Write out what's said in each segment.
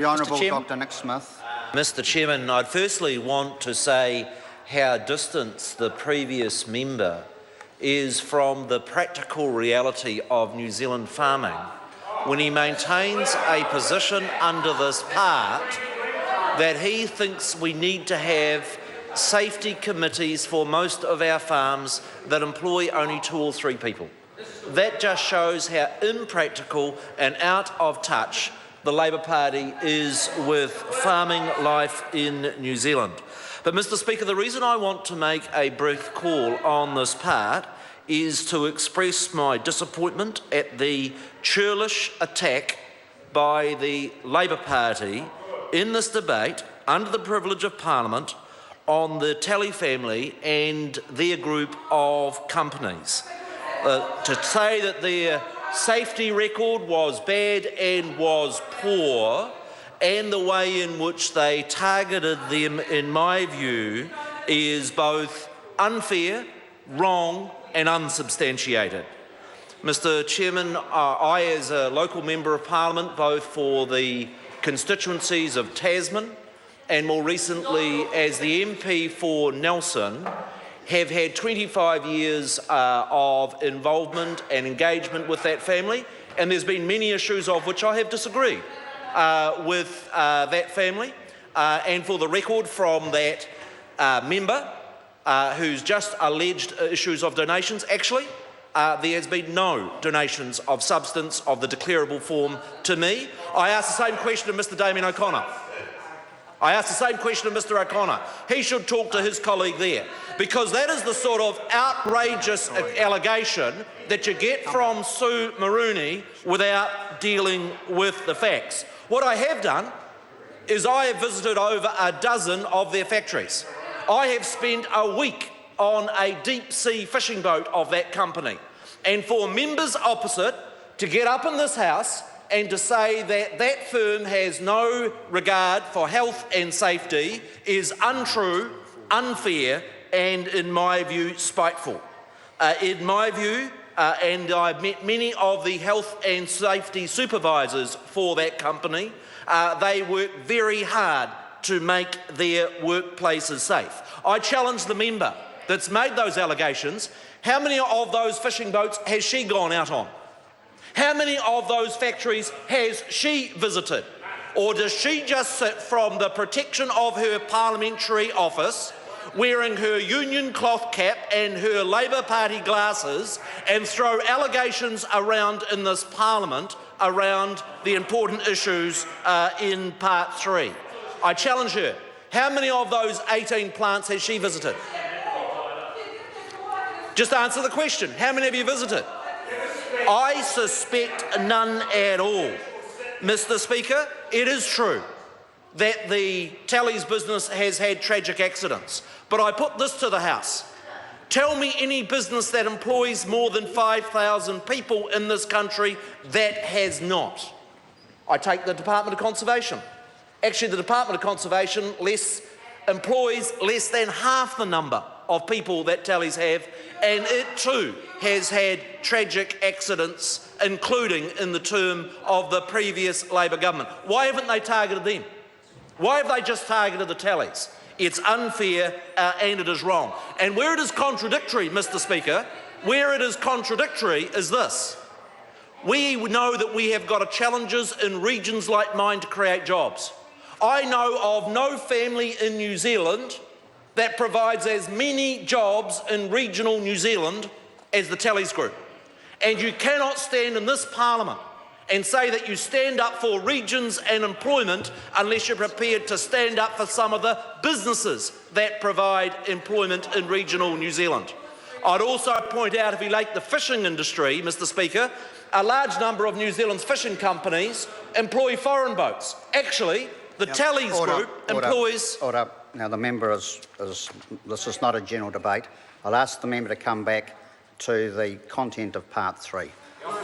The Honourable Dr Nick Smith. Mr Chairman, I'd firstly want to say how distant the previous member is from the practical reality of New Zealand farming when he maintains a position under this part that he thinks we need to have safety committees for most of our farms that employ only 2 or 3 people. That just shows how impractical and out of touch the Labour Party is with farming life in New Zealand. But, Mr Speaker, the reason I want to make a brief call on this part is to express my disappointment at the churlish attack by the Labour Party in this debate, under the privilege of Parliament, on the Talley family and their group of companies. To say that their safety record was bad and was poor, and the way in which they targeted them, in my view, is both unfair, wrong and unsubstantiated. Mr Chairman, I, as a local Member of Parliament, both for the constituencies of Tasman and more recently as the MP for Nelson, have had 25 years of involvement and engagement with that family, and there's been many issues of which I have disagreed with that family. And for the record from that member who's just alleged issues of donations, actually there has been no donations of substance of the declarable form to me. I asked the same question of Mr Damien O'Connor. I asked the same question of Mr O'Connor. He should talk to his colleague there, because that is the sort of outrageous allegation that you get from Sue Marooney without dealing with the facts. What I have done is I have visited over a dozen of their factories. I have spent a week on a deep-sea fishing boat of that company. And for members opposite to get up in this House and to say that that firm has no regard for health and safety is untrue, unfair and, in my view, spiteful. In my view, and I've met many of the health and safety supervisors for that company, they work very hard to make their workplaces safe. I challenge the member that's made those allegations. How many of those fishing boats has she gone out on? How many of those factories has she visited? Or does she just sit from the protection of her parliamentary office, wearing her union cloth cap and her Labour Party glasses, and throw allegations around in this Parliament around the important issues in Part 3? I challenge her. How many of those 18 plants has she visited? Just answer the question. How many have you visited? I suspect none at all. Mr Speaker, it is true that the Tallies business has had tragic accidents, but I put this to the House. Tell me any business that employs more than 5,000 people in this country that has not. I take the Department of Conservation. Actually, the Department of Conservation employs less than half the number of people that Tallies have, and it too has had tragic accidents, including in the term of the previous Labor government. Why haven't they targeted them? Why have they just targeted the Tallies? It's unfair and it is wrong. And where it is contradictory, Mr Speaker, where it is contradictory is this. We know that we have got challenges in regions like mine to create jobs. I know of no family in New Zealand that provides as many jobs in regional New Zealand as the Tallies Group. And you cannot stand in this Parliament and say that you stand up for regions and employment unless you're prepared to stand up for some of the businesses that provide employment in regional New Zealand. I'd also point out, if you like, the fishing industry, Mr Speaker, a large number of New Zealand's fishing companies employ foreign boats. Actually, the Tallies Group employs... Order. Now, the member this is not a general debate. I'll ask the member to come back to the content of Part 3.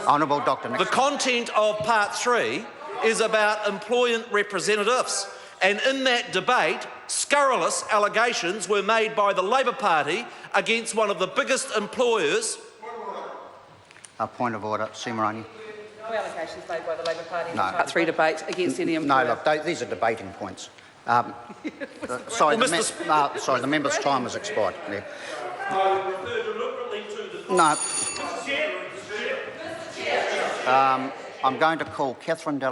Honourable Dr Nick. The content of Part 3 is about employment representatives, and in that debate, scurrilous allegations were made by the Labour Party against one of the biggest employers. A point of order. Sue Maroney. No allegations made by the Labor Party. No. Part 3 debate against any employer. No, look, these are debating points. Sorry, Well, sorry, the member's time has expired. Yeah. I refer deliberately to the... No. Mr. Chair. I'm going to call Catherine Della